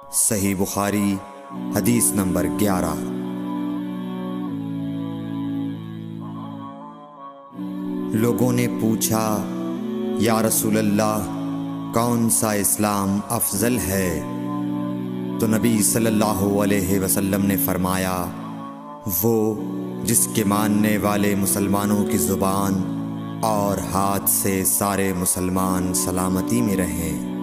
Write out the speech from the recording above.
सही बुखारी हदीस नंबर 11। लोगों ने पूछा, या रसूल अल्लाह, कौन सा इस्लाम अफजल है? तो नबी सल्लल्लाहु अलैहि वसल्लम ने फरमाया, वो जिसके मानने वाले मुसलमानों की ज़ुबान और हाथ से सारे मुसलमान सलामती में रहें।